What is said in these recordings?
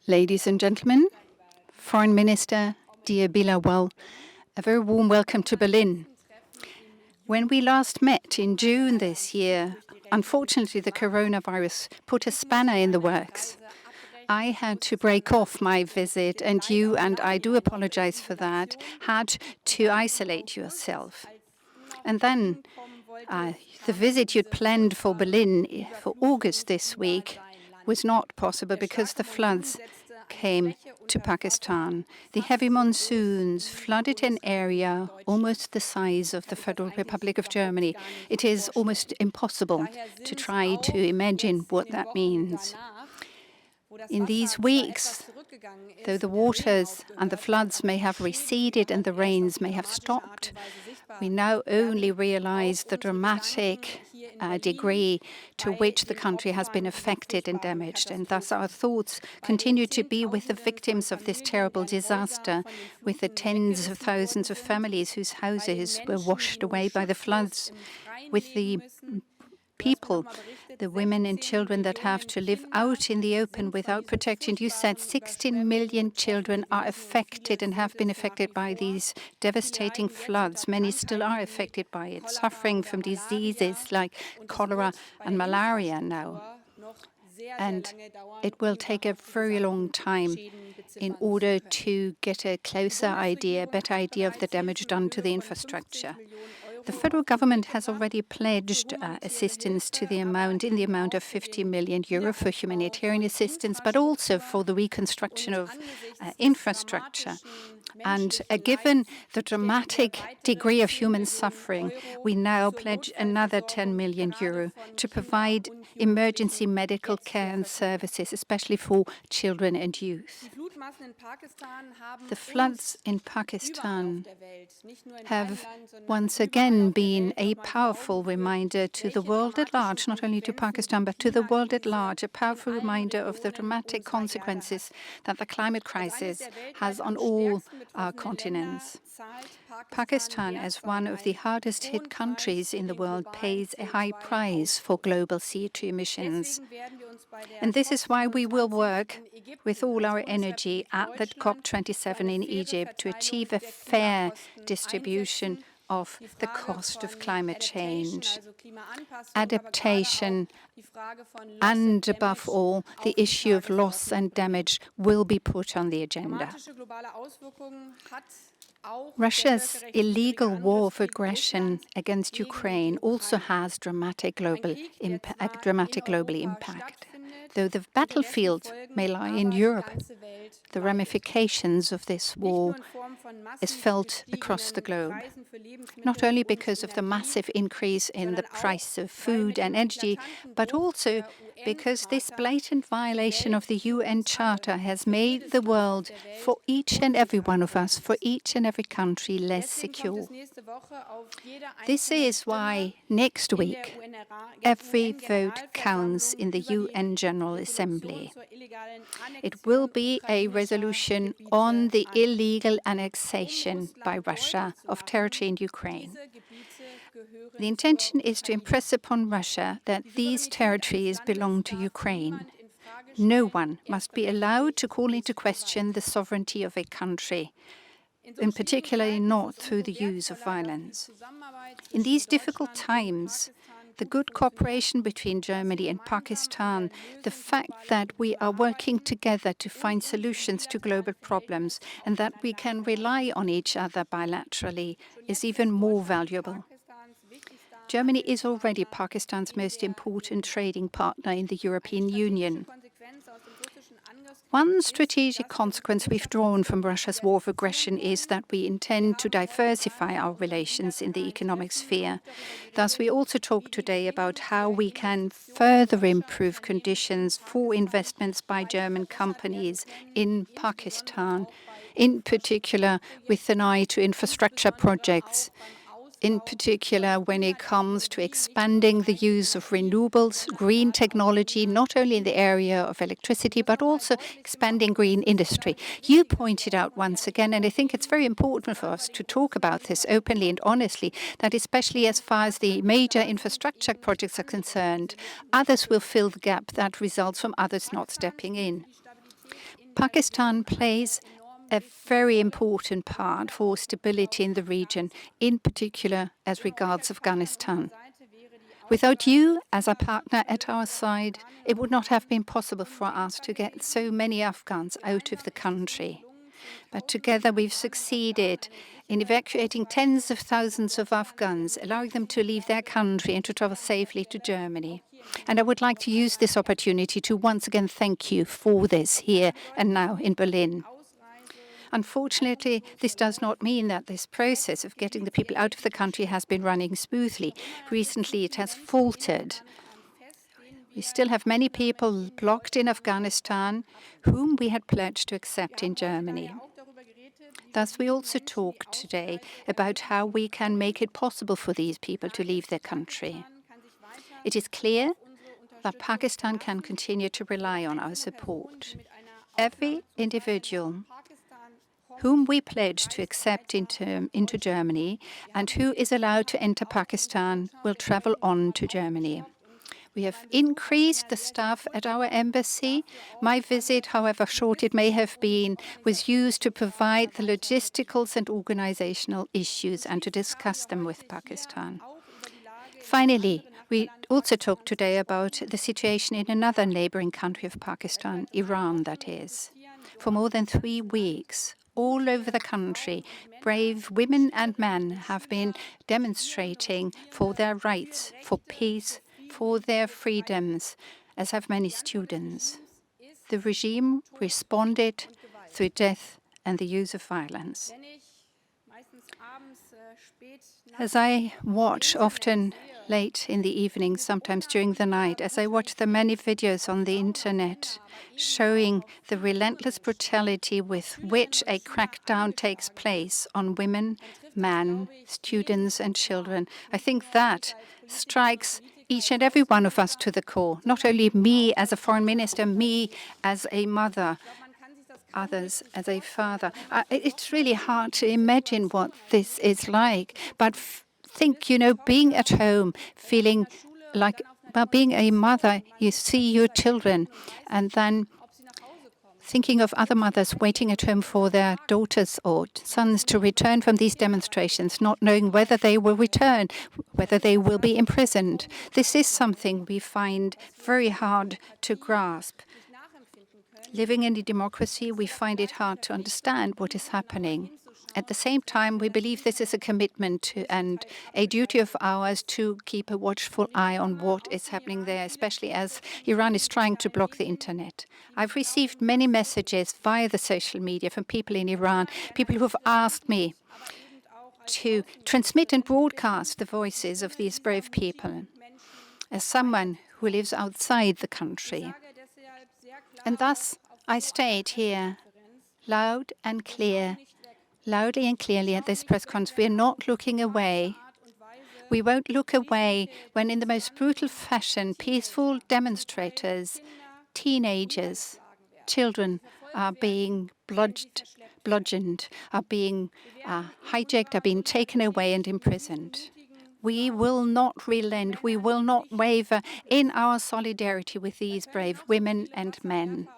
Ladies and gentlemen, Foreign Minister, dear Bilawal, a very warm welcome to Berlin. When we last met in June this year, unfortunately the coronavirus put a spanner in the works. I had to break off my visit, and you, and I do apologize for that, had to isolate yourself. And then the visit you'd planned for Berlin for August this week was not possible because the floods came to Pakistan. The heavy monsoons flooded an area almost the size of the Federal Republic of Germany. It is almost impossible to try to imagine what that means. In these weeks, though the waters and the floods may have receded and the rains may have stopped, we now only realize the dramatic degree to which the country has been affected and damaged. And thus our thoughts continue to be with the victims of this terrible disaster, with the tens of thousands of families whose houses were washed away by the floods, with the people, the women and children that have to live out in the open without protection. You said 16 million children are affected and have been affected by these devastating floods. Many still are affected by it, suffering from diseases like cholera and malaria now. And it will take a very long time in order to get a closer idea, a better idea of the damage done to the infrastructure. The federal government has already pledged assistance in the amount of 50 million euro for humanitarian assistance, but also for the reconstruction of infrastructure. And given the dramatic degree of human suffering, we now pledge another 10 million euro to provide emergency medical care and services, especially for children and youth. The floods in Pakistan have once again been a powerful reminder to the world at large, not only to Pakistan, but to the world at large, a powerful reminder of the dramatic consequences that the climate crisis has on all our continents. Pakistan, as one of the hardest hit countries in the world, pays a high price for global CO2 emissions. And this is why we will work with all our energy at the COP27 in Egypt to achieve a fair distribution of the cost of climate change, adaptation, and above all, the issue of loss and damage will be put on the agenda. Russia's illegal war of aggression against Ukraine also has dramatic global impact. Though the battlefield may lie in Europe, the ramifications of this war is felt across the globe, not only because of the massive increase in the price of food and energy, but also because this blatant violation of the UN Charter has made the world, for each and every one of us, for each and every country, less secure. This is why next week every vote counts in the UN General Assembly. It will be a resolution on the illegal annexation by Russia of territory in Ukraine. The intention is to impress upon Russia that these territories belong to Ukraine. No one must be allowed to call into question the sovereignty of a country, and particularly not through the use of violence. In these difficult times, the good cooperation between Germany and Pakistan, the fact that we are working together to find solutions to global problems and that we can rely on each other bilaterally is even more valuable. Germany is already Pakistan's most important trading partner in the European Union. One strategic consequence we've drawn from Russia's war of aggression is that we intend to diversify our relations in the economic sphere. Thus, we also talk today about how we can further improve conditions for investments by German companies in Pakistan, in particular with an eye to infrastructure projects, in particular when it comes to expanding the use of renewables, green technology, not only in the area of electricity, but also expanding green industry. You pointed out once again, and I think it's very important for us to talk about this openly and honestly, that especially as far as the major infrastructure projects are concerned, others will fill the gap that results from others not stepping in. Pakistan plays a very important part for stability in the region, in particular as regards Afghanistan. Without you as a partner at our side, it would not have been possible for us to get so many Afghans out of the country. But together we've succeeded in evacuating tens of thousands of Afghans, allowing them to leave their country and to travel safely to Germany. And I would like to use this opportunity to once again thank you for this here and now in Berlin. Unfortunately, this does not mean that this process of getting the people out of the country has been running smoothly. Recently, it has faltered. We still have many people blocked in Afghanistan whom we had pledged to accept in Germany. Thus, we also talked today about how we can make it possible for these people to leave their country. It is clear that Pakistan can continue to rely on our support. Every individual whom we pledge to accept into Germany and who is allowed to enter Pakistan will travel on to Germany. We have increased the staff at our embassy. My visit, however short it may have been, was used to provide the logisticals and organizational issues and to discuss them with Pakistan. Finally, we also talked today about the situation in another neighboring country of Pakistan, Iran, that is. For more than 3 weeks, all over the country, brave women and men have been demonstrating for their rights, for peace, for their freedoms, as have many students. The regime responded through death and the use of violence. As I watch, often late in the evening, sometimes during the night, as I watch the many videos on the internet showing the relentless brutality with which a crackdown takes place on women, men, students and children, I think that strikes each and every one of us to the core, not only me as a foreign minister, me as a mother, others as a father. It's really hard to imagine what this is like, but think, being at home, feeling like, being a mother, you see your children, and then thinking of other mothers waiting at home for their daughters or sons to return from these demonstrations, not knowing whether they will return, whether they will be imprisoned. This is something we find very hard to grasp. Living in a democracy, we find it hard to understand what is happening. At the same time, we believe this is a commitment and a duty of ours to keep a watchful eye on what is happening there, especially as Iran is trying to block the internet. I've received many messages via the social media from people in Iran, people who have asked me to transmit and broadcast the voices of these brave people as someone who lives outside the country. And thus, I state here loudly and clearly at this press conference, we are not looking away. We won't look away when in the most brutal fashion, peaceful demonstrators, teenagers, children are being bludgeoned, are being hijacked, are being taken away and imprisoned. We will not relent, we will not waver in our solidarity with these brave women and men.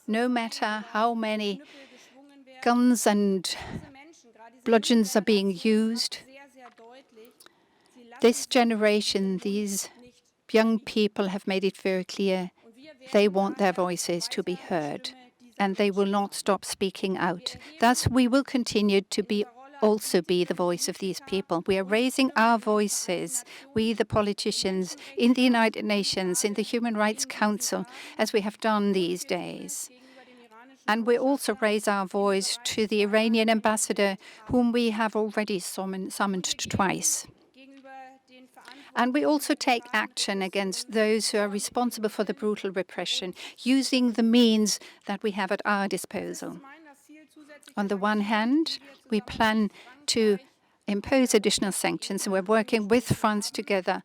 No matter how many guns and bludgeons are being used, this generation, these young people have made it very clear they want their voices to be heard, and they will not stop speaking out. Thus, we will continue to also be the voice of these people. We are raising our voices, we the politicians, in the United Nations, in the Human Rights Council, as we have done these days. And we also raise our voice to the Iranian ambassador, whom we have already summoned twice. And we also take action against those who are responsible for the brutal repression, using the means that we have at our disposal. On the one hand, we plan to impose additional sanctions, and we're working with France together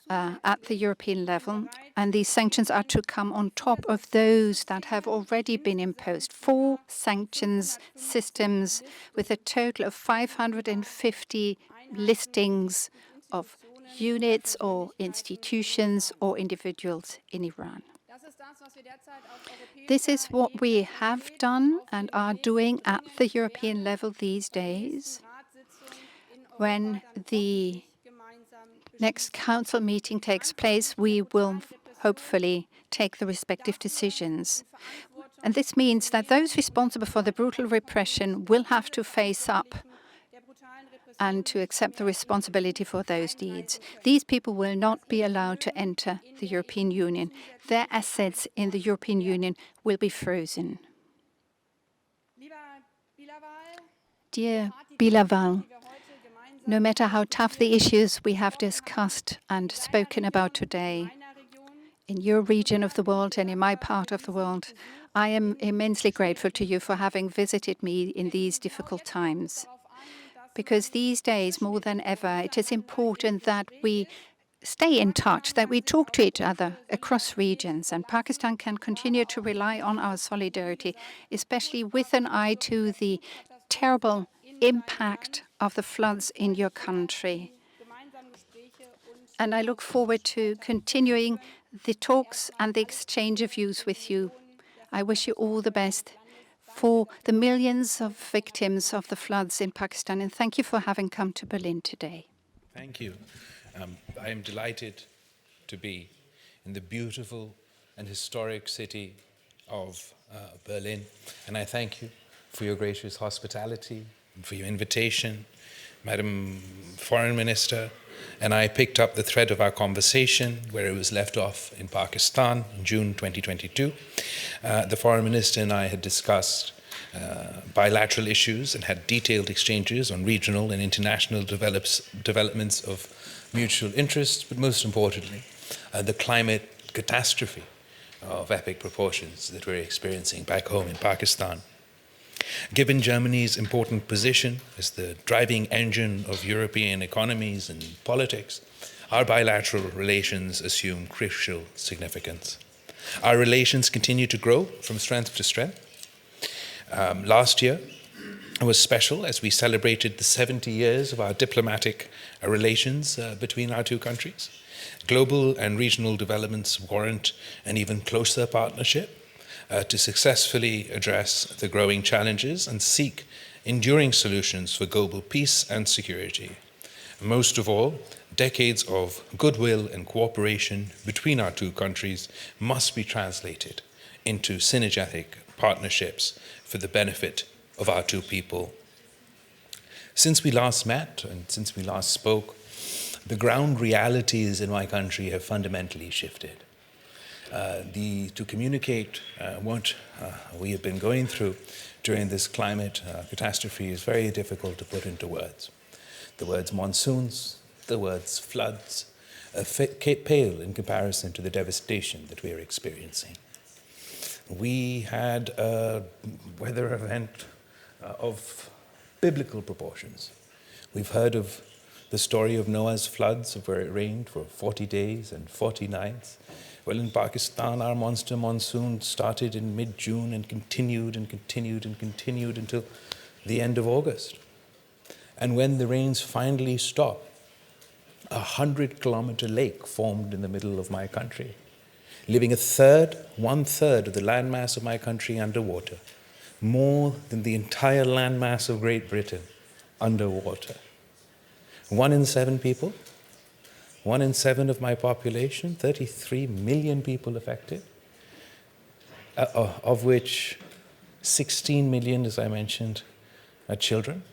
at the European level, and these sanctions are to come on top of those that have already been imposed. 4 sanctions systems with a total of 550 listings of units or institutions or individuals in Iran. This is what we have done and are doing at the European level these days. When the next Council meeting takes place, we will hopefully take the respective decisions. And this means that those responsible for the brutal repression will have to face up and to accept the responsibility for those deeds. These people will not be allowed to enter the European Union. Their assets in the European Union will be frozen. Dear Bilawal, no matter how tough the issues we have discussed and spoken about today, in your region of the world and in my part of the world, I am immensely grateful to you for having visited me in these difficult times. Because these days, more than ever, it is important that we stay in touch, that we talk to each other across regions, and Pakistan can continue to rely on our solidarity, especially with an eye to the terrible impact of the floods in your country. And I look forward to continuing the talks and the exchange of views with you. I wish you all the best for the millions of victims of the floods in Pakistan, and thank you for having come to Berlin today. Thank you. I am delighted to be in the beautiful and historic city of Berlin, and I thank you for your gracious hospitality and for your invitation, Madam Foreign Minister. And I picked up the thread of our conversation where it was left off in Pakistan in June 2022. The Foreign Minister and I had discussed bilateral issues and had detailed exchanges on regional and international developments of mutual interest, but most importantly, the climate catastrophe of epic proportions that we're experiencing back home in Pakistan. Given Germany's important position as the driving engine of European economies and politics, our bilateral relations assume crucial significance. Our relations continue to grow from strength to strength. Last year was special as we celebrated the 70 years of our diplomatic relations between our two countries. Global and regional developments warrant an even closer partnership to successfully address the growing challenges and seek enduring solutions for global peace and security. Most of all, decades of goodwill and cooperation between our two countries must be translated into synergetic partnerships for the benefit of our two people. Since we last met and since we last spoke, the ground realities in my country have fundamentally shifted. To communicate what we have been going through during this climate catastrophe is very difficult to put into words. The words monsoons, the words floods, pale in comparison to the devastation that we are experiencing. We had a weather event of biblical proportions. We've heard of the story of Noah's floods, where it rained for 40 days and 40 nights. Well, in Pakistan, our monster monsoon started in mid-June and continued and continued and continued until the end of August. And when the rains finally stopped, a 100-kilometer lake formed in the middle of my country, leaving one-third of the landmass of my country underwater, more than the entire landmass of Great Britain underwater. 1 in 7 people, 1 in 7 of my population, 33 million people affected, of which 16 million, as I mentioned, are children.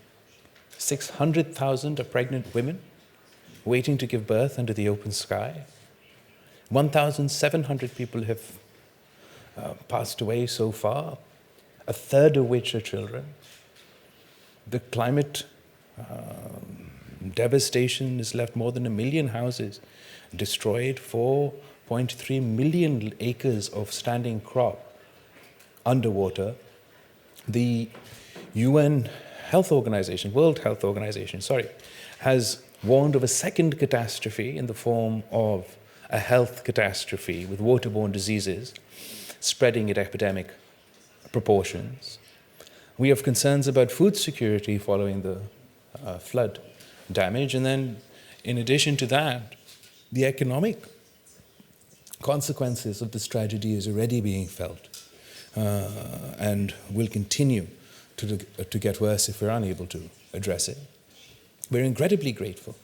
600,000 are pregnant women waiting to give birth under the open sky. 1,700 people have passed away so far, a third of which are children. The climate devastation has left more than 1 million houses destroyed, 4.3 million acres of standing crop underwater. The UN Health Organization, World Health Organization, has warned of a second catastrophe in the form of a health catastrophe with waterborne diseases spreading at epidemic proportions. We have concerns about food security following the flood damage. And then, in addition to that, the economic consequences of this tragedy is already being felt and will continue to get worse if we're unable to address it. We're incredibly grateful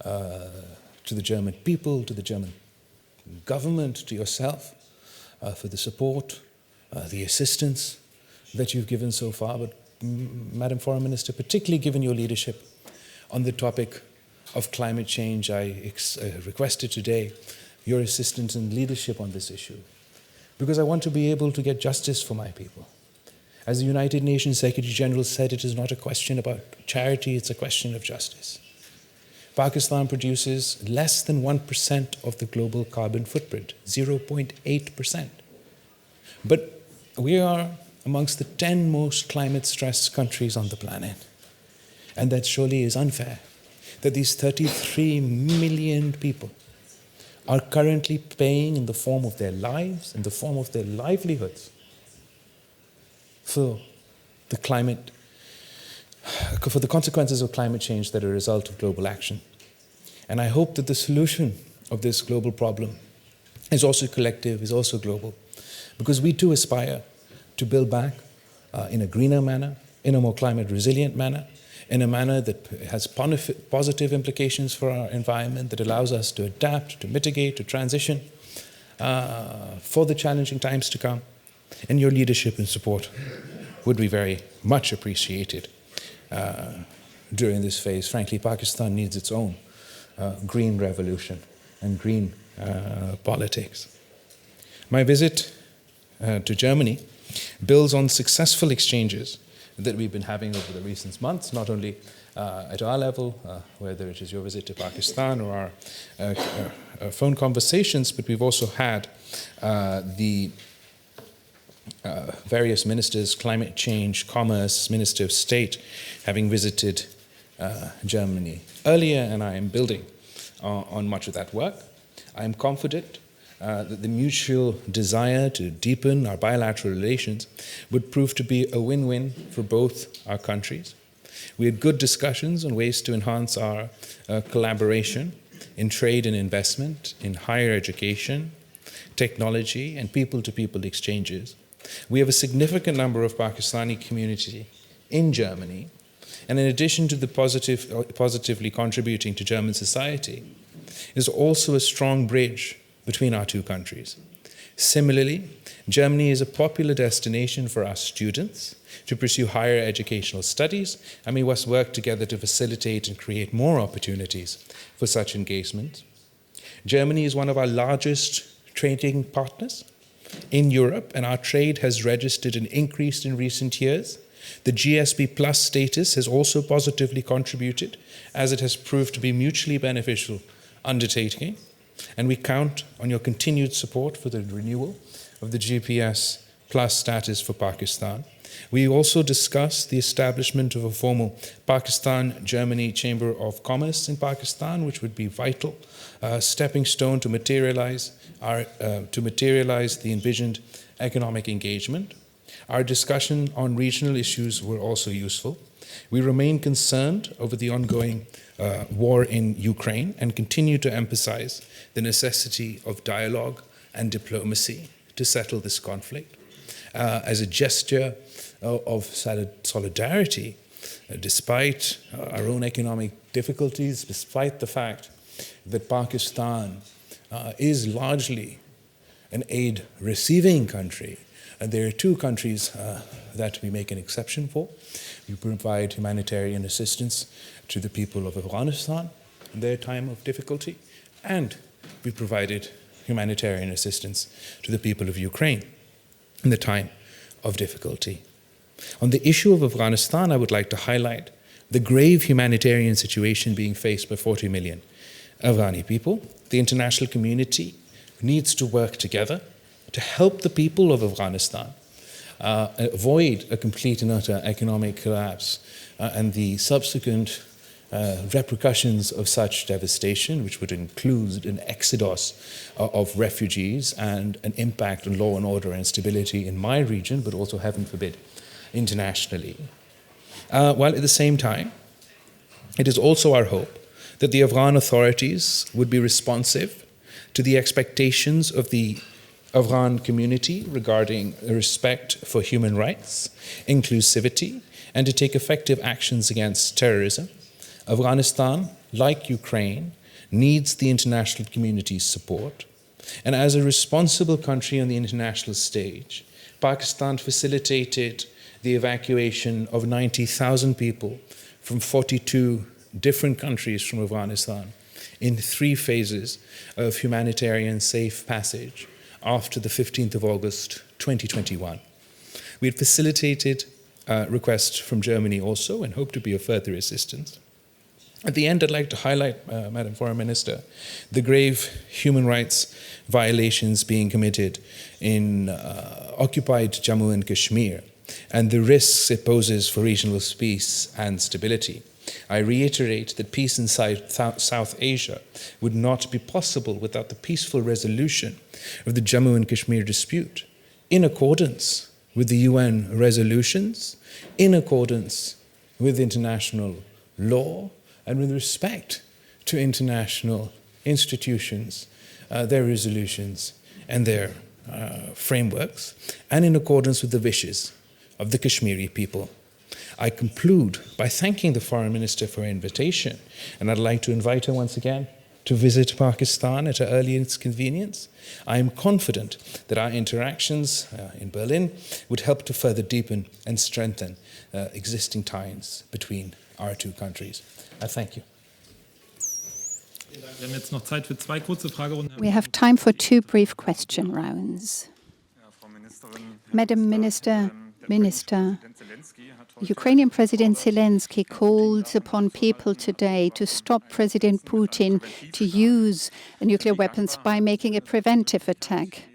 to the German people, to the German government, to yourself for the support, the assistance that you've given so far. But Madam Foreign Minister, particularly given your leadership on the topic of climate change, I requested today your assistance and leadership on this issue, because I want to be able to get justice for my people. As the United Nations Secretary General said, it is not a question about charity, it's a question of justice. Pakistan produces less than 1% of the global carbon footprint, 0.8%. But we are amongst the 10 most climate-stressed countries on the planet. And that surely is unfair, that these 33 million people are currently paying in the form of their lives, in the form of their livelihoods, for the consequences of climate change that are a result of global action. And I hope that the solution of this global problem is also collective, is also global, because we too aspire to build back in a greener manner, in a more climate resilient manner, in a manner that has positive implications for our environment, that allows us to adapt, to mitigate, to transition for the challenging times to come. And your leadership and support would be very much appreciated during this phase. Frankly, Pakistan needs its own green revolution and green politics. My visit to Germany builds on successful exchanges that we've been having over the recent months, not only at our level, whether it is your visit to Pakistan or our phone conversations, but we've also had the various ministers, climate change, commerce, Minister of State, having visited Germany earlier, and I am building on much of that work. I am confident that the mutual desire to deepen our bilateral relations would prove to be a win-win for both our countries. We had good discussions on ways to enhance our collaboration in trade and investment, in higher education, technology, and people-to-people exchanges. We have a significant number of Pakistani community in Germany, and in addition to the positively contributing to German society, is also a strong bridge between our two countries. Similarly, Germany is a popular destination for our students to pursue higher educational studies, and we must work together to facilitate and create more opportunities for such engagement. Germany is one of our largest trading partners in Europe, and our trade has registered an increase in recent years. The GSP Plus status has also positively contributed, as it has proved to be mutually beneficial undertaking, and we count on your continued support for the renewal of the GPS Plus status for Pakistan. We also discussed the establishment of a formal Pakistan-Germany Chamber of Commerce in Pakistan, which would be vital stepping stone to materialize the envisioned economic engagement. Our discussion on regional issues were also useful. We remain concerned over the ongoing war in Ukraine and continue to emphasize the necessity of dialogue and diplomacy to settle this conflict. As a gesture of solidarity, despite our own economic difficulties, despite the fact that Pakistan is largely an aid-receiving country, and there are two countries that we make an exception for. We provide humanitarian assistance to the people of Afghanistan in their time of difficulty, and we provided humanitarian assistance to the people of Ukraine in the time of difficulty. On the issue of Afghanistan, I would like to highlight the grave humanitarian situation being faced by 40 million Afghani people. The international community needs to work together to help the people of Afghanistan avoid a complete and utter economic collapse and the subsequent repercussions of such devastation, which would include an exodus of refugees and an impact on law and order and stability in my region, but also, heaven forbid, internationally. While at the same time, it is also our hope that the Afghan authorities would be responsive to the expectations of the Afghan community regarding respect for human rights, inclusivity, and to take effective actions against terrorism. Afghanistan, like Ukraine, needs the international community's support. And as a responsible country on the international stage, Pakistan facilitated the evacuation of 90,000 people from 42 different countries from Afghanistan in 3 phases of humanitarian safe passage after the 15th of August 2021. We had facilitated requests from Germany also and hope to be of further assistance. At the end, I'd like to highlight, Madam Foreign Minister, the grave human rights violations being committed in occupied Jammu and Kashmir and the risks it poses for regional peace and stability. I reiterate that peace in South Asia would not be possible without the peaceful resolution of the Jammu and Kashmir dispute, in accordance with the UN resolutions, in accordance with international law, and with respect to international institutions, their resolutions, and their frameworks, and in accordance with the wishes of the Kashmiri people. I conclude by thanking the Foreign Minister for her invitation, and I'd like to invite her once again to visit Pakistan at her earliest convenience. I am confident that our interactions in Berlin would help to further deepen and strengthen existing ties between our 2 countries. I thank you. We have time for 2 brief question rounds. Madam Minister, Ukrainian President Zelensky called upon people today to stop President Putin to use nuclear weapons by making a preventive attack.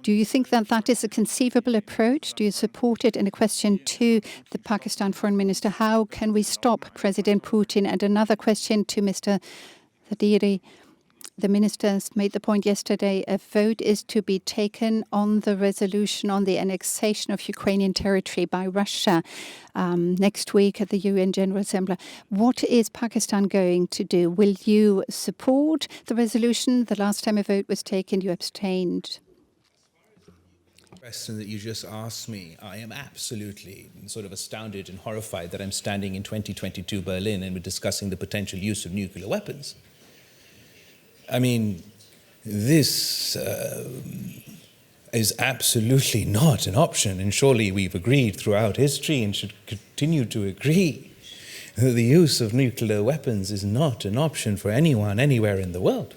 Do you think that that is a conceivable approach? Do you support it? And a question to the Pakistan Foreign Minister, how can we stop President Putin? And another question to Mr. Zadiri. The ministers made the point yesterday, a vote is to be taken on the resolution on the annexation of Ukrainian territory by Russia next week at the UN General Assembly. What is Pakistan going to do? Will you support the resolution? The last time a vote was taken, you abstained. Question that you just asked me, I am absolutely sort of astounded and horrified that I'm standing in 2022 Berlin and we're discussing the potential use of nuclear weapons. I mean, this is absolutely not an option, and surely we've agreed throughout history and should continue to agree that the use of nuclear weapons is not an option for anyone anywhere in the world.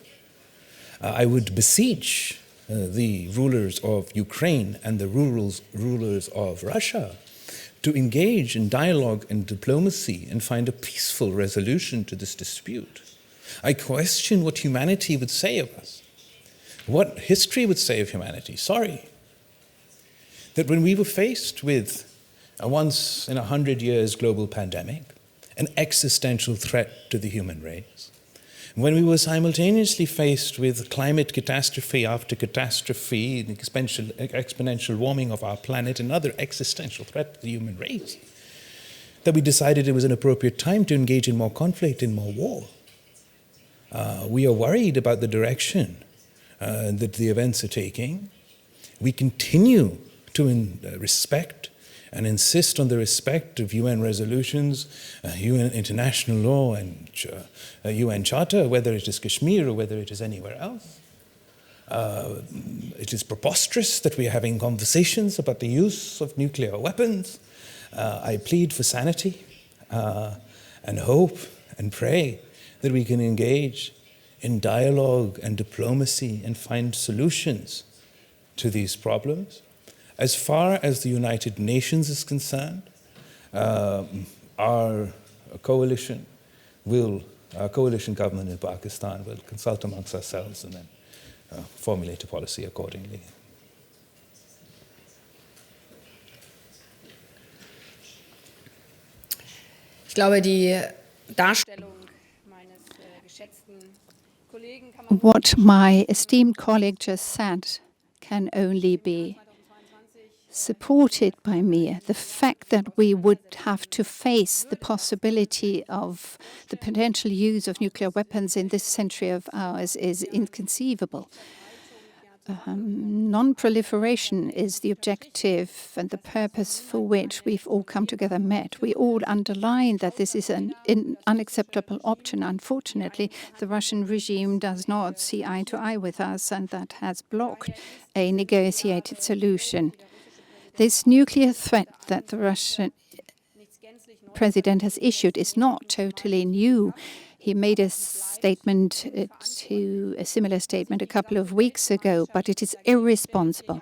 I would beseech the rulers of Ukraine and the rulers of Russia to engage in dialogue and diplomacy and find a peaceful resolution to this dispute. I question what humanity would say of us, what history would say of humanity. Sorry. That when we were faced with a once in 100 years global pandemic, an existential threat to the human race, when we were simultaneously faced with climate catastrophe after catastrophe, the exponential warming of our planet, another existential threat to the human race, that we decided it was an appropriate time to engage in more conflict and more war. We are worried about the direction that the events are taking. We continue to respect and insist on the respect of UN resolutions, UN international law, and UN Charter, whether it is Kashmir or whether it is anywhere else. It is preposterous that we are having conversations about the use of nuclear weapons. I plead for sanity and hope and pray that we can engage in dialogue and diplomacy and find solutions to these problems. As far as the United Nations is concerned, our coalition government in Pakistan will consult amongst ourselves and then formulate a policy accordingly. Ich glaube, die Darstellung meines geschätzten Kollegen kann man What my esteemed colleague just said can only be supported by me. The fact that we would have to face the possibility of the potential use of nuclear weapons in this century of ours is inconceivable. Non-proliferation is the objective and the purpose for which we've all come together met. We all underline that this is an unacceptable option. Unfortunately, the Russian regime does not see eye to eye with us, and that has blocked a negotiated solution. This nuclear threat that the Russian president has issued is not totally new. He made a statement a similar statement a couple of weeks ago, but it is irresponsible.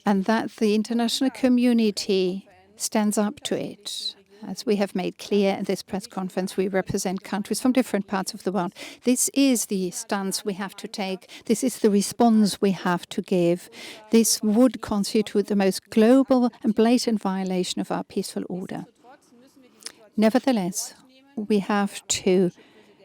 And that the international community stands up to it. As we have made clear in this press conference, we represent countries from different parts of the world. This is the stance we have to take. This is the response we have to give. This would constitute the most global and blatant violation of our peaceful order. Nevertheless, we have to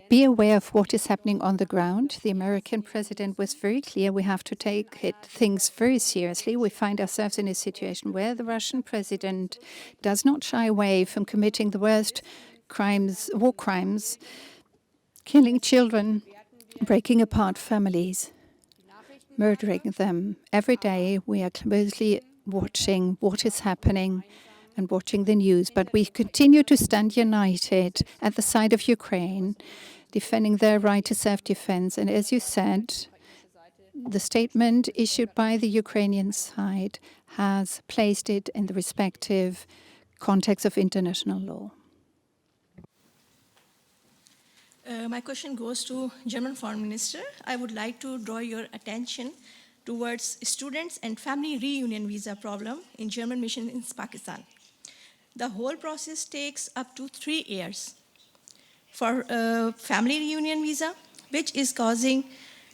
be aware of what is happening on the ground. The American president was very clear. We have to take things very seriously. We find ourselves in a situation where the Russian president does not shy away from committing the worst crimes, war crimes, killing children, breaking apart families, murdering them. Every day we are closely watching what is happening and watching the news, but we continue to stand united at the side of Ukraine, defending their right to self-defense. And as you said, the statement issued by the Ukrainian side has placed it in the respective context of international law. My question goes to German Foreign Minister. I would like to draw your attention towards students and family reunion visa problem in German mission in Pakistan. The whole process takes up to 3 years for family reunion visa, which is causing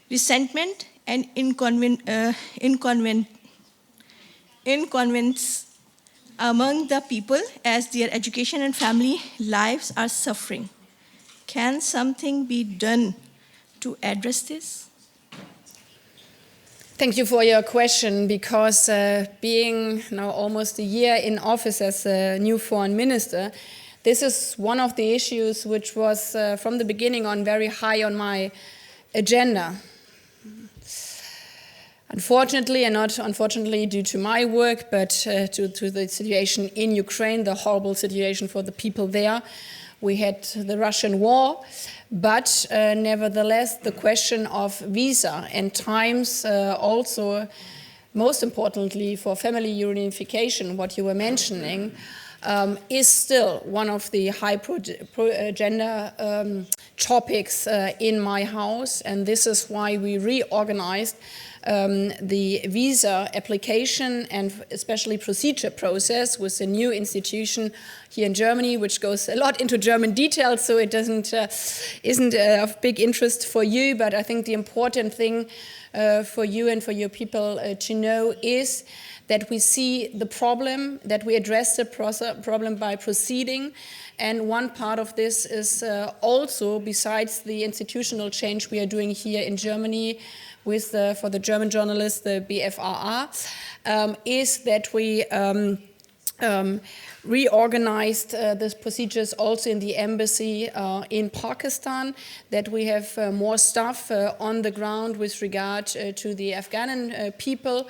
resentment and inconvenience among the people as their education and family lives are suffering. Can something be done to address this? Thank you for your question, because being now almost a year in office as a new foreign minister, this is one of the issues which was from the beginning on very high on my agenda. Unfortunately, and not unfortunately due to my work, but to the situation in Ukraine, the horrible situation for the people there. We had the Russian war, but nevertheless, the question of visa and times also, most importantly for family reunification, what you were mentioning, is still one of the high agenda topics in my house, and this is why we reorganized the visa application and especially procedure process with a new institution here in Germany, which goes a lot into German details, so it isn't of big interest for you. But I think the important thing for you and for your people to know is that we see the problem, that we address the problem by proceeding. And one part of this is also, besides the institutional change we are doing here in Germany with for the German journalists, the BFRA, is that we reorganized these procedures also in the embassy in Pakistan, that we have more staff on the ground with regard to the Afghan people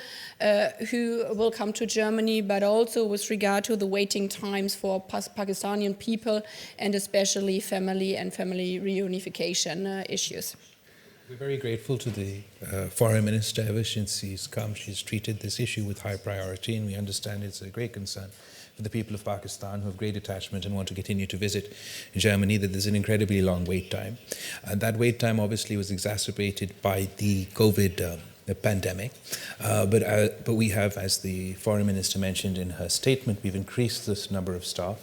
who will come to Germany, but also with regard to the waiting times for Pakistani people and especially family and family reunification issues. We're very grateful to the Foreign Minister. Ever since she's come, she's treated this issue with high priority, and we understand it's a great concern for the people of Pakistan who have great attachment and want to continue to visit Germany, that there's an incredibly long wait time. And that wait time obviously was exacerbated by the COVID pandemic. But we have, as the Foreign Minister mentioned in her statement, we've increased this number of staff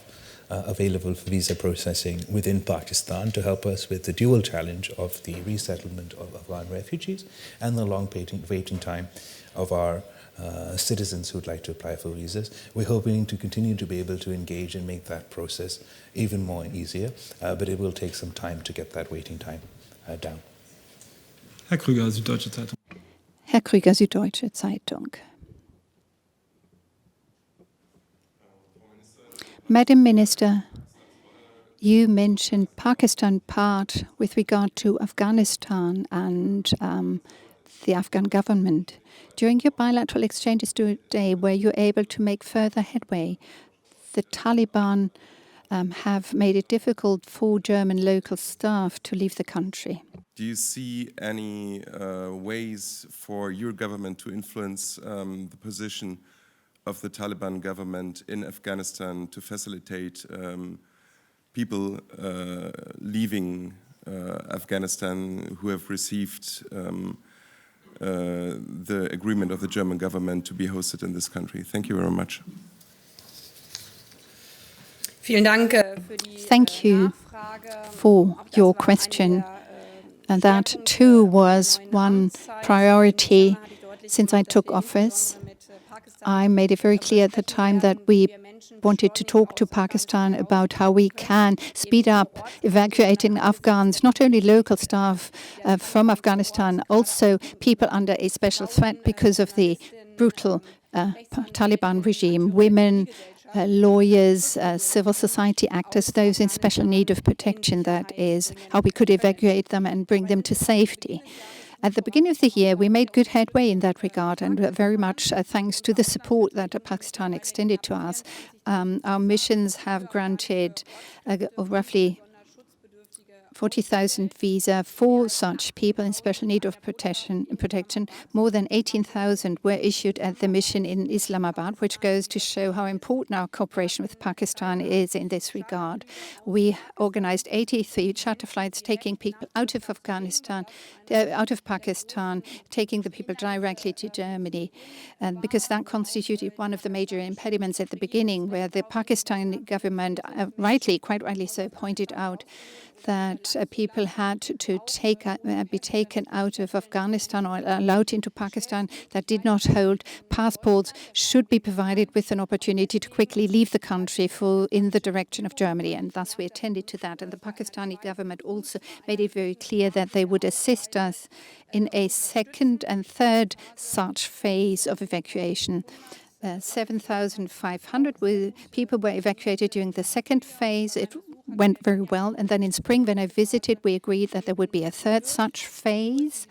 available for visa processing within Pakistan to help us with the dual challenge of the resettlement of Afghan refugees and the long waiting time of our citizens who would like to apply for visas. We're hoping to continue to be able to engage and make that process even more easier, but it will take some time to get that waiting time down. Herr Krüger, Süddeutsche Zeitung. Herr Krüger, Süddeutsche Zeitung. Madam Minister, you mentioned Pakistan part with regard to Afghanistan and the Afghan government. During your bilateral exchanges today, were you able to make further headway? The Taliban have made it difficult for German local staff to leave the country. Do you see any ways for your government to influence the position of the Taliban government in Afghanistan to facilitate people leaving Afghanistan who have received the agreement of the German government to be hosted in this country? Thank you very much. Thank you for your question. And that too was one priority since I took office. I made it very clear at the time that we wanted to talk to Pakistan about how we can speed up evacuating Afghans, not only local staff from Afghanistan, also people under a special threat because of the brutal Taliban regime, women, lawyers, civil society actors, those in special need of protection. That is how we could evacuate them and bring them to safety. At the beginning of the year, we made good headway in that regard, and very much thanks to the support that Pakistan extended to us. Our missions have granted roughly 40,000 visa for such people in special need of protection. More than 18,000 were issued at the mission in Islamabad, which goes to show how important our cooperation with Pakistan is in this regard. We organized 83 charter flights taking people out of Afghanistan, out of Pakistan, taking the people directly to Germany, and because that constituted one of the major impediments at the beginning, where the Pakistani government, quite rightly so, pointed out that people had to be taken out of Afghanistan or allowed into Pakistan that did not hold passports should be provided with an opportunity to quickly leave the country in the direction of Germany. And thus we attended to that. And the Pakistani government also made it very clear that they would assist us in a second and third such phase of evacuation. 7,500 people were evacuated during the second phase. It went very well. And then in spring, when I visited, we agreed that there would be a third such phase.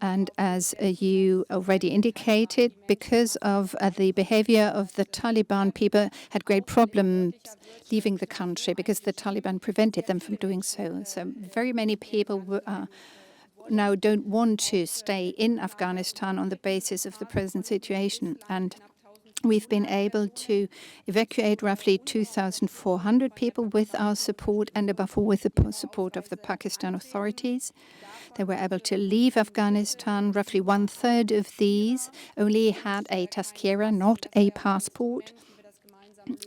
And as you already indicated, because of the behavior of the Taliban, people had great problems leaving the country because the Taliban prevented them from doing so. So very many people now don't want to stay in Afghanistan on the basis of the present situation. And we've been able to evacuate roughly 2,400 people with our support and above all with the support of the Pakistan authorities. They were able to leave Afghanistan. Roughly 1/3 of these only had a tazkira, not a passport.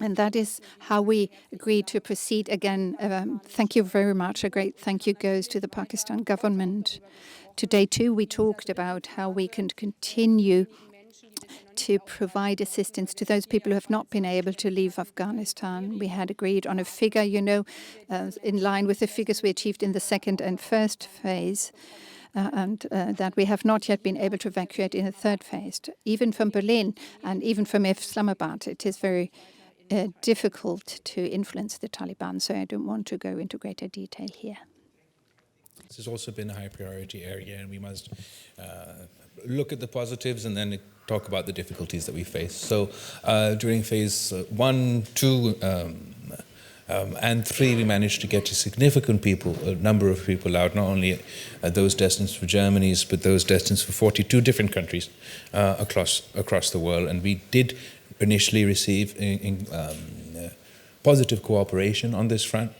And that is how we agreed to proceed again. Thank you very much. A great thank you goes to the Pakistan government. Today, too, we talked about how we can continue to provide assistance to those people who have not been able to leave Afghanistan. We had agreed on a figure, in line with the figures we achieved in the second and first phase. And that we have not yet been able to evacuate in the third phase. Even from Berlin and even from Islamabad, it is very difficult to influence the Taliban, so I don't want to go into greater detail here. This has also been a high priority area, and we must look at the positives and then talk about the difficulties that we face. So during phase 1, 2, and 3, we managed to get a significant number of people out, not only those destined for Germany, but those destined for 42 different countries across the world. And we did initially receive positive cooperation on this front.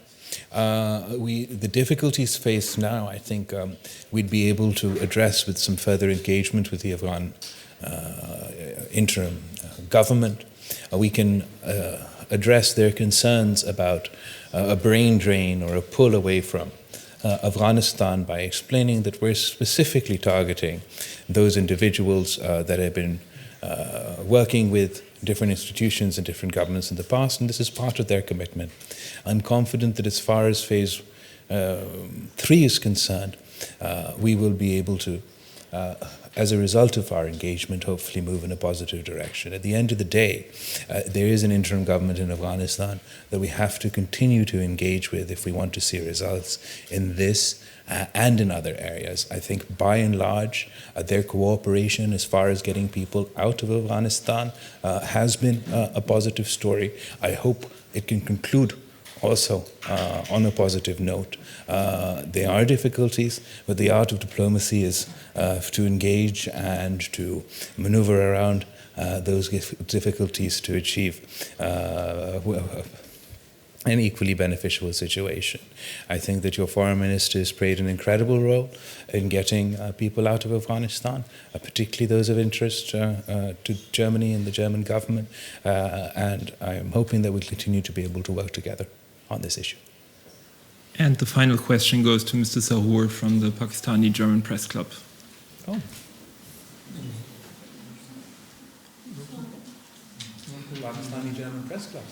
The difficulties faced now, I think we'd be able to address with some further engagement with the Afghan interim government. We can address their concerns about a brain drain or a pull away from Afghanistan by explaining that we're specifically targeting those individuals that have been working with different institutions and different governments in the past, and this is part of their commitment. I'm confident that as far as phase 3 is concerned, we will be able to as a result of our engagement, hopefully move in a positive direction. At the end of the day, there is an interim government in Afghanistan that we have to continue to engage with if we want to see results in this and in other areas. I think by and large, their cooperation as far as getting people out of Afghanistan has been a positive story. I hope it can conclude also on a positive note. There are difficulties, but the art of diplomacy is to engage and to maneuver around those difficulties to achieve an equally beneficial situation. I think that your foreign minister has played an incredible role in getting people out of Afghanistan, particularly those of interest to Germany and the German government, and I am hoping that we continue to be able to work together on this issue. And the final question goes to Mr. Sahur from the Pakistani German Press Club. Oh. Pakistani German Press Club.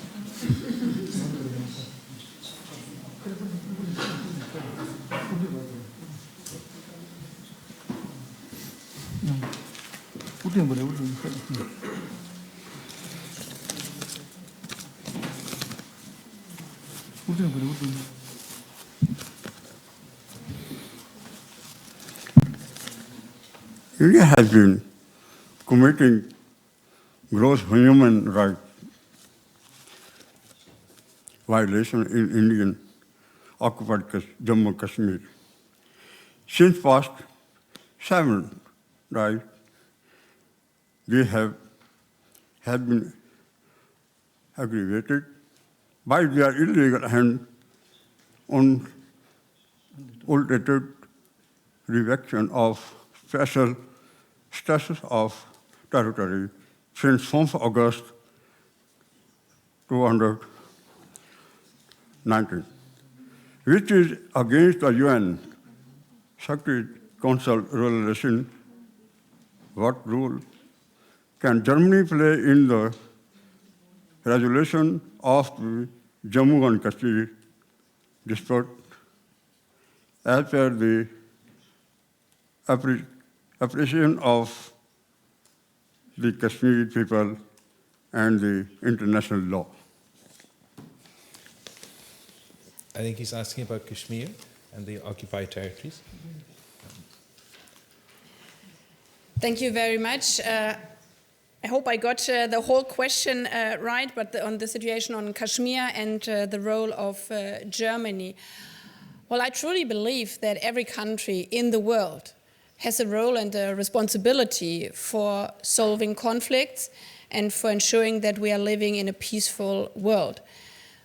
India has been committing gross human rights violation in Indian occupied Jammu and Kashmir. Since past 7 days, they have been aggravated by their illegal and unaltered rejection of special status of territory since 4th August 2019, which is against the UN Security Council resolution. What role can Germany play in the resolution of the Jammu and Kashmir dispute as per the appreciation of the Kashmiri people and the international law? I think he's asking about Kashmir and the occupied territories. Thank you very much. I hope I got the whole question right, but on the situation on Kashmir and the role of Germany. Well, I truly believe that every country in the world has a role and a responsibility for solving conflicts and for ensuring that we are living in a peaceful world.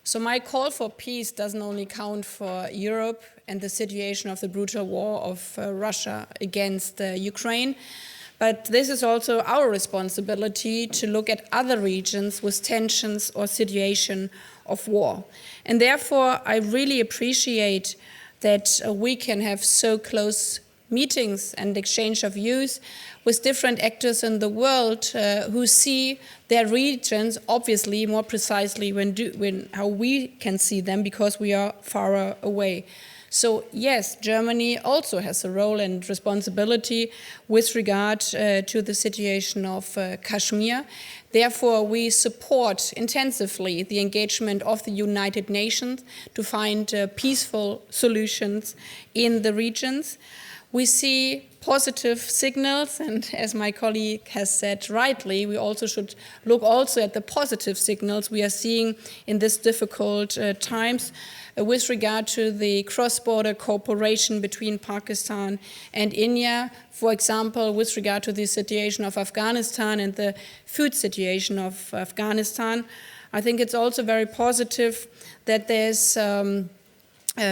So my call for peace doesn't only count for Europe and the situation of the brutal war of Russia against Ukraine, but this is also our responsibility to look at other regions with tensions or situation of war. And therefore, I really appreciate that we can have so close meetings and exchange of views with different actors in the world who see their regions obviously more precisely when how we can see them because we are far away. So yes, Germany also has a role and responsibility with regard to the situation of Kashmir. Therefore, we support intensively the engagement of the United Nations to find peaceful solutions in the regions. We see positive signals, and as my colleague has said rightly, we also should look also at the positive signals we are seeing in these difficult times with regard to the cross-border cooperation between Pakistan and India. For example, with regard to the situation of Afghanistan and the food situation of Afghanistan, I think it's also very positive that there's a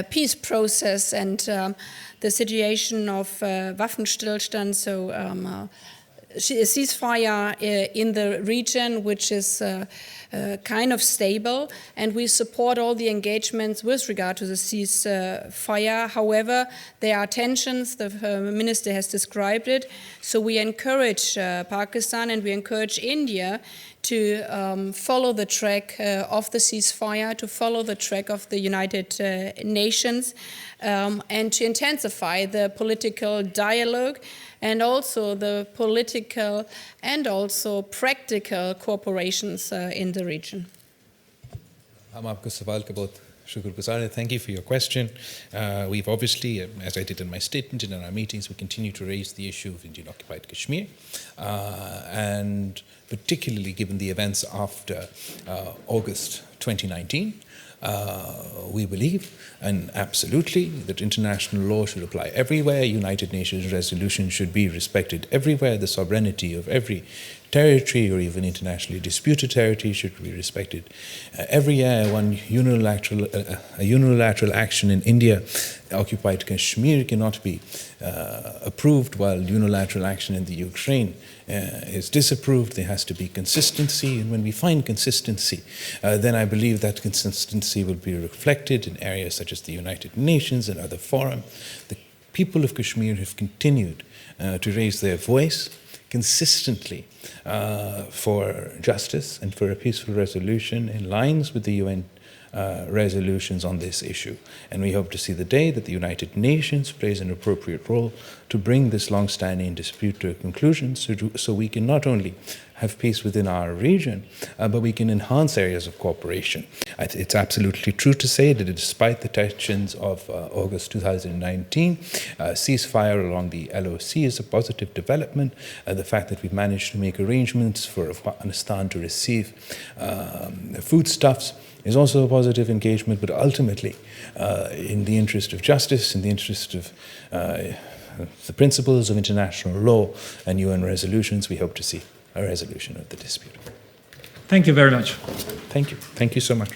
peace process and the situation of Waffenstillstand, so ceasefire in the region, which is kind of stable, and we support all the engagements with regard to the ceasefire. However, there are tensions, the minister has described it, so we encourage Pakistan and we encourage India to follow the track of the ceasefire, to follow the track of the United Nations, and to intensify the political dialogue and also the political and also practical cooperations in the region. Thank you for your question. We've obviously, as I did in my statement and in our meetings, we continue to raise the issue of Indian-occupied Kashmir, and particularly given the events after August 2019, we believe, and absolutely, that international law should apply everywhere. United Nations resolutions should be respected everywhere. The sovereignty of every territory or even internationally disputed territory should be respected everywhere. A unilateral action in India, occupied Kashmir, cannot be approved, while unilateral action in the Ukraine is disapproved. There has to be consistency, and when we find consistency, then I believe that consistency will be reflected in areas such as the United Nations and other forums. The people of Kashmir have continued to raise their voice consistently for justice and for a peaceful resolution in lines with the UN resolutions on this issue. And we hope to see the day that the United Nations plays an appropriate role to bring this long-standing dispute to a conclusion, so we can not only have peace within our region, but we can enhance areas of cooperation. It's absolutely true to say that despite the tensions of August 2019, ceasefire along the LOC is a positive development. The fact that we've managed to make arrangements for Afghanistan to receive foodstuffs is also a positive engagement, but ultimately, in the interest of justice, in the interest of the principles of international law and UN resolutions, we hope to see a resolution of the dispute. Thank you very much. Thank you. Thank you so much.